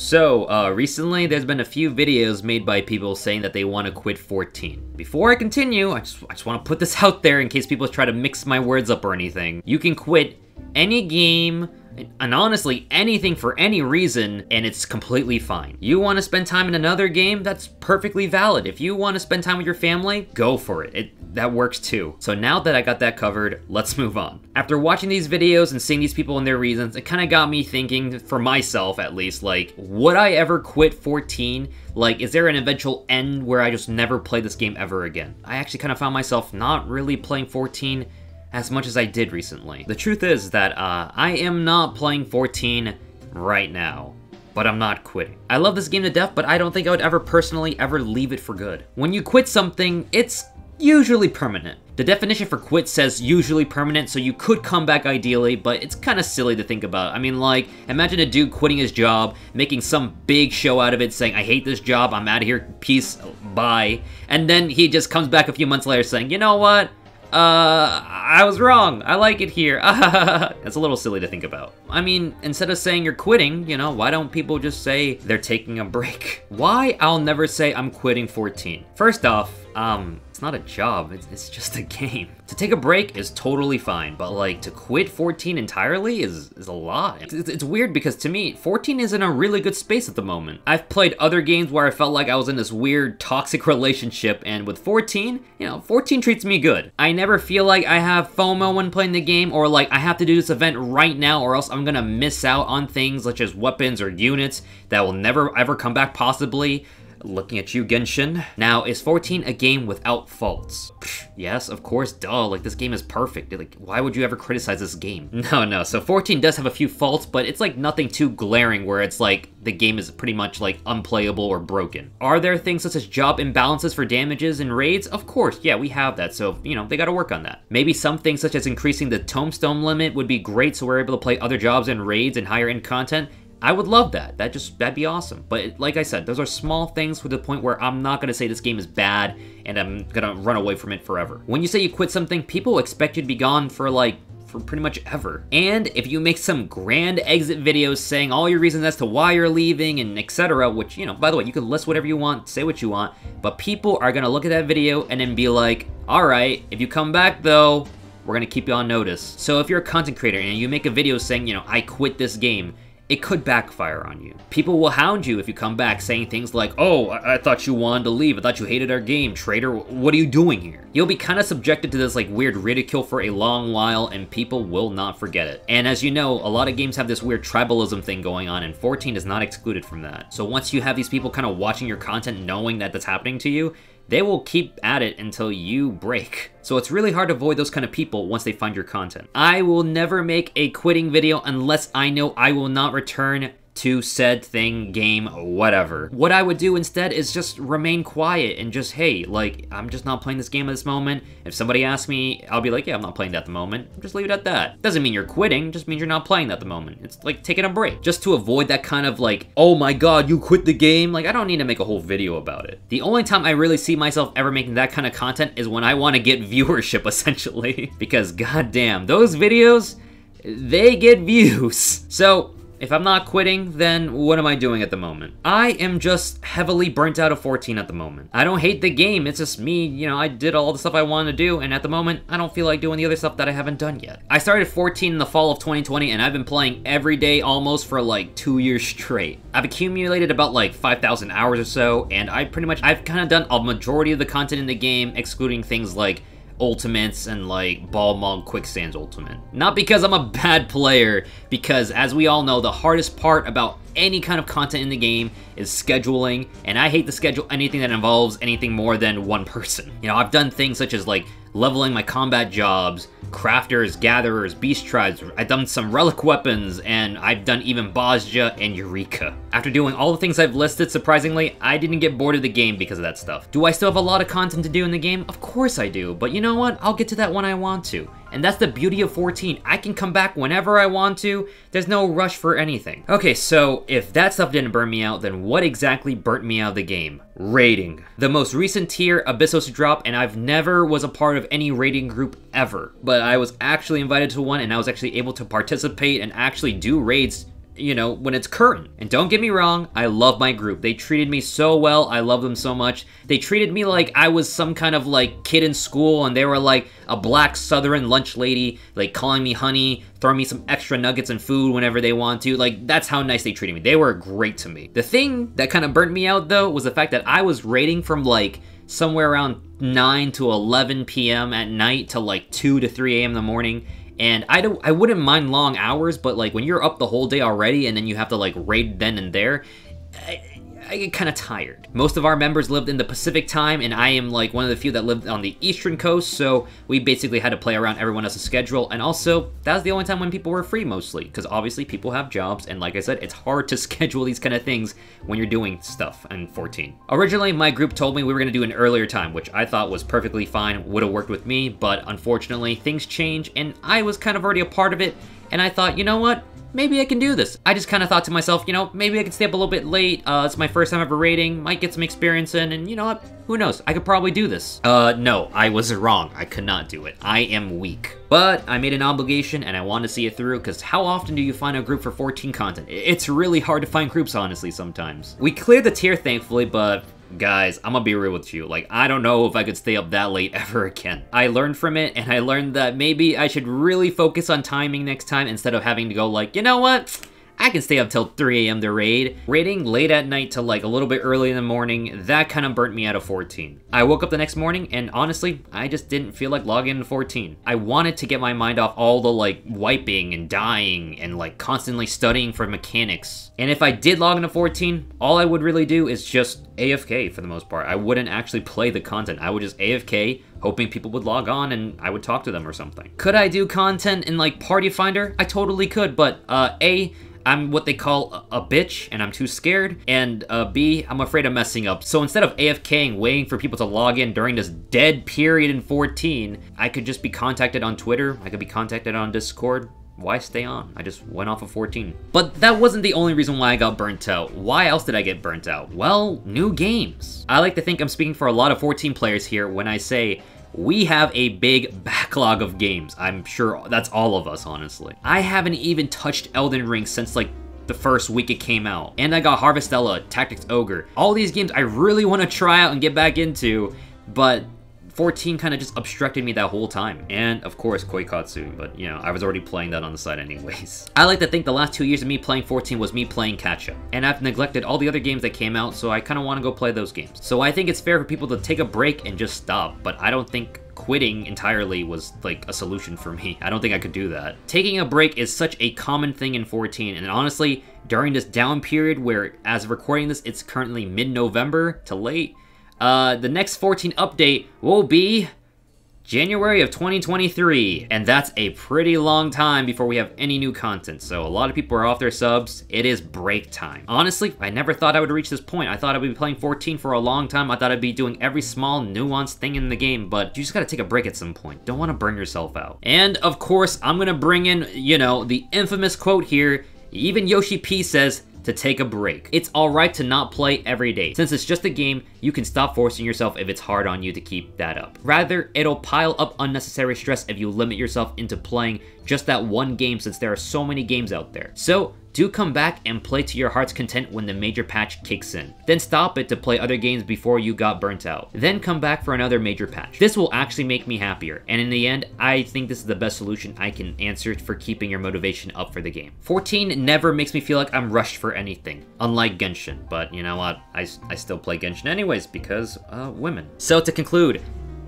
So, recently there's been a few videos made by people saying that they want to quit 14. Before I continue, I just want to put this out there in case people try to mix my words up or anything. You can quit any game, and honestly, anything for any reason, and it's completely fine. You want to spend time in another game? That's perfectly valid. If you want to spend time with your family, go for it. That works too. So now that I got that covered, let's move on. After watching these videos and seeing these people and their reasons, it kind of got me thinking, for myself at least, like, would I ever quit 14? Like, is there an eventual end where I just never play this game ever again? I actually kind of found myself not really playing 14 as much as I did recently. The truth is that I am not playing 14 right now, but I'm not quitting. I love this game to death, but I don't think I would ever personally ever leave it for good. When you quit something, it's usually permanent. The definition for quit says usually permanent, so you could come back ideally, but it's kind of silly to think about. I mean, like, imagine a dude quitting his job, making some big show out of it, saying, I hate this job, I'm out of here, peace, bye. And then he just comes back a few months later saying, you know what? I was wrong. I like it here. That's a little silly to think about. I mean, instead of saying you're quitting, you know, why don't people just say they're taking a break? Why I'll never say I'm quitting 14? First off, it's not a job, it's just a game. To take a break is totally fine, but like to quit 14 entirely is a lot. It's weird because to me, 14 is in a really good space at the moment. I've played other games where I felt like I was in this weird toxic relationship, and with 14, you know, 14 treats me good. I never feel like I have FOMO when playing the game, or like I have to do this event right now or else I'm gonna miss out on things such as weapons or units that will never ever come back possibly. Looking at you, Genshin. Now, is 14 a game without faults? Pfft, yes, of course, duh, like this game is perfect. Like, why would you ever criticize this game? No, so 14 does have a few faults, but it's like nothing too glaring where it's like the game is pretty much like unplayable or broken. Are there things such as job imbalances for damages and raids? Of course, yeah, we have that, so, you know, they gotta work on that. Maybe some things such as increasing the tombstone limit would be great so we're able to play other jobs and raids and higher end content. I would love that. That'd be awesome. But like I said, those are small things to the point where I'm not gonna say this game is bad and I'm gonna run away from it forever. When you say you quit something, people expect you to be gone for pretty much ever. And if you make some grand exit videos saying all your reasons as to why you're leaving and etc., which, you know, by the way, you can list whatever you want, say what you want, but people are gonna look at that video and then be like, all right, if you come back though, we're gonna keep you on notice. So if you're a content creator and you make a video saying, you know, I quit this game, it could backfire on you. People will hound you if you come back saying things like, oh, I thought you wanted to leave. I thought you hated our game, traitor. What are you doing here? You'll be kind of subjected to this like weird ridicule for a long while and people will not forget it. And as you know, a lot of games have this weird tribalism thing going on and 14 is not excluded from that. So once you have these people kind of watching your content knowing that that's happening to you, they will keep at it until you break. So it's really hard to avoid those kind of people once they find your content. I will never make a quitting video unless I know I will not return to said thing, game, whatever. What I would do instead is just remain quiet and just, hey, like, I'm just not playing this game at this moment. If somebody asks me, I'll be like, yeah, I'm not playing that at the moment. Just leave it at that. Doesn't mean you're quitting, just means you're not playing that at the moment. It's like taking a break. Just to avoid that kind of like, oh my god, you quit the game? Like, I don't need to make a whole video about it. The only time I really see myself ever making that kind of content is when I want to get viewership, essentially. Because goddamn, those videos, they get views. So, if I'm not quitting, then what am I doing at the moment? I am just heavily burnt out of 14 at the moment. I don't hate the game, it's just me, you know, I did all the stuff I wanted to do, and at the moment, I don't feel like doing the other stuff that I haven't done yet. I started 14 in the fall of 2020, and I've been playing every day almost for like 2 years straight. I've accumulated about like 5,000 hours or so, and I've kind of done a majority of the content in the game, excluding things like ultimates and like ball mog quicksands ultimate. Not because I'm a bad player, because as we all know, the hardest part about any kind of content in the game is scheduling, and I hate to schedule anything that involves anything more than one person. You know, I've done things such as like leveling my combat jobs, crafters, gatherers, beast tribes, I've done some relic weapons, and I've done even Bozja and Eureka. After doing all the things I've listed, surprisingly, I didn't get bored of the game because of that stuff. Do I still have a lot of content to do in the game? Of course I do, but you know what? I'll get to that when I want to. And that's the beauty of 14. I can come back whenever I want to. There's no rush for anything. Okay, so if that stuff didn't burn me out, then what exactly burnt me out of the game? Raiding. The most recent tier, Abyssos drop, and I've never was a part of any raiding group ever. But I was actually invited to one, and I was actually able to participate and actually do raids you know, when it's current. And don't get me wrong, I love my group. They treated me so well. I love them so much. They treated me like I was some kind of like kid in school, and they were like a black southern lunch lady, like calling me honey, throwing me some extra nuggets and food whenever they want to. Like, that's how nice they treated me. They were great to me. The thing that kind of burnt me out though was the fact that I was raiding from like somewhere around 9 to 11 p.m. at night to like 2 to 3 a.m. in the morning. And I wouldn't mind long hours, but like when you're up the whole day already and then you have to like raid then and there, I get kind of tired. Most of our members lived in the Pacific time, and I am like one of the few that lived on the Eastern Coast, so we basically had to play around everyone else's schedule. And also, that was the only time when people were free mostly, because obviously people have jobs, and like I said, it's hard to schedule these kind of things when you're doing stuff in 14. Originally, my group told me we were going to do an earlier time, which I thought was perfectly fine, would have worked with me, but unfortunately, things change, and I was kind of already a part of it, and I thought, you know what? Maybe I can do this. I just kind of thought to myself, you know, maybe I can stay up a little bit late. It's my first time ever raiding, might get some experience in, and you know what? Who knows? I could probably do this. No, I was wrong. I could not do it. I am weak. But I made an obligation and I wanted to see it through, because how often do you find a group for 14 content? It's really hard to find groups, honestly, sometimes. We cleared the tier, thankfully, but guys, I'm gonna be real with you. Like, I don't know if I could stay up that late ever again. I learned from it, and I learned that maybe I should really focus on timing next time instead of having to go like, you know what? I can stay up till 3 a.m. to raid. Raiding late at night to like a little bit early in the morning, that kind of burnt me out of 14. I woke up the next morning and honestly, I just didn't feel like logging into 14. I wanted to get my mind off all the like wiping and dying and like constantly studying for mechanics. And if I did log into 14, all I would really do is just AFK for the most part. I wouldn't actually play the content. I would just AFK, hoping people would log on and I would talk to them or something. Could I do content in like Party Finder? I totally could, but I'm what they call a bitch, and I'm too scared, and B, I'm afraid of messing up. So instead of AFKing, waiting for people to log in during this dead period in 14, I could just be contacted on Twitter, I could be contacted on Discord. Why stay on? I just went off of 14. But that wasn't the only reason why I got burnt out. Why else did I get burnt out? Well, new games. I like to think I'm speaking for a lot of 14 players here when I say we have a big backlog of games. I'm sure that's all of us, honestly. I haven't even touched Elden Ring since like the first week it came out. And I got Harvestella, Tactics Ogre. All these games I really want to try out and get back into, but 14 kind of just obstructed me that whole time. And of course, Koikatsu, but you know, I was already playing that on the side anyways. I like to think the last 2 years of me playing 14 was me playing catch-up. And I've neglected all the other games that came out, so I kind of want to go play those games. So I think it's fair for people to take a break and just stop, but I don't think quitting entirely was like a solution for me. I don't think I could do that. Taking a break is such a common thing in 14, and honestly, during this down period where, as of recording this, it's currently mid-November to late, the next 14 update will be January of 2023, and that's a pretty long time before we have any new content, so a lot of people are off their subs. It is break time. Honestly, I never thought I would reach this point. I thought I would be playing 14 for a long time. I thought I'd be doing every small nuanced thing in the game, but you just gotta take a break at some point. Don't want to burn yourself out. And of course, I'm gonna bring in, you know, the infamous quote here. Even Yoshi P says, to take a break. It's alright to not play every day. Since it's just a game, you can stop forcing yourself if it's hard on you to keep that up. Rather, it'll pile up unnecessary stress if you limit yourself into playing just that one game, since there are so many games out there. So, do come back and play to your heart's content when the major patch kicks in. Then stop it to play other games before you got burnt out. Then come back for another major patch. This will actually make me happier, and in the end, I think this is the best solution I can answer for keeping your motivation up for the game. 14 never makes me feel like I'm rushed for anything, unlike Genshin, but you know what? I still play Genshin anyways because, women. So to conclude,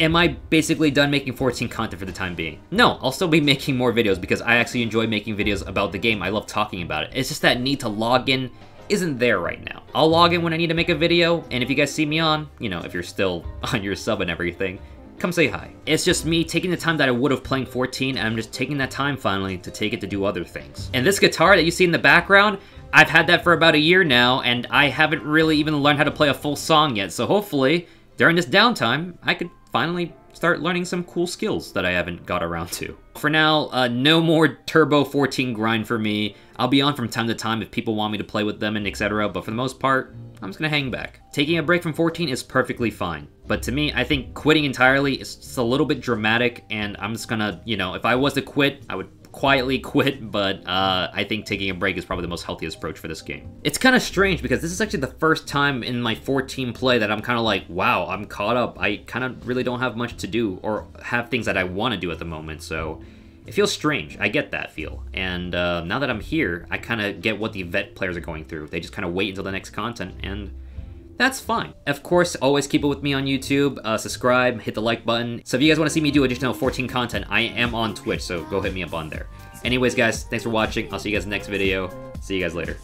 am I basically done making 14 content for the time being? No, I'll still be making more videos because I actually enjoy making videos about the game. I love talking about it. It's just that need to log in isn't there right now. I'll log in when I need to make a video, and if you guys see me on, you know, if you're still on your sub and everything, come say hi. It's just me taking the time that I would have playing 14, and I'm just taking that time finally to take it to do other things. And this guitar that you see in the background, I've had that for about a year now, and I haven't really even learned how to play a full song yet, so hopefully, during this downtime, I could finally start learning some cool skills that I haven't got around to. For now, no more Turbo 14 grind for me. I'll be on from time to time if people want me to play with them and etc., but for the most part, I'm just gonna hang back. Taking a break from 14 is perfectly fine, but to me, I think quitting entirely is just a little bit dramatic, and I'm just gonna, you know, if I was to quit, I would quietly quit, but I think taking a break is probably the most healthiest approach for this game. It's kind of strange because this is actually the first time in my 14 play that I'm kind of like, wow, I'm caught up. I kind of really don't have much to do or have things that I want to do at the moment, so it feels strange. I get that feel. And now that I'm here, I kind of get what the vet players are going through. They just kind of wait until the next content, and that's fine. Of course, always keep it with me on YouTube. Subscribe, hit the like button. So if you guys want to see me do additional 14 content, I am on Twitch, so go hit me up on there. Anyways, guys, thanks for watching. I'll see you guys next video. See you guys later.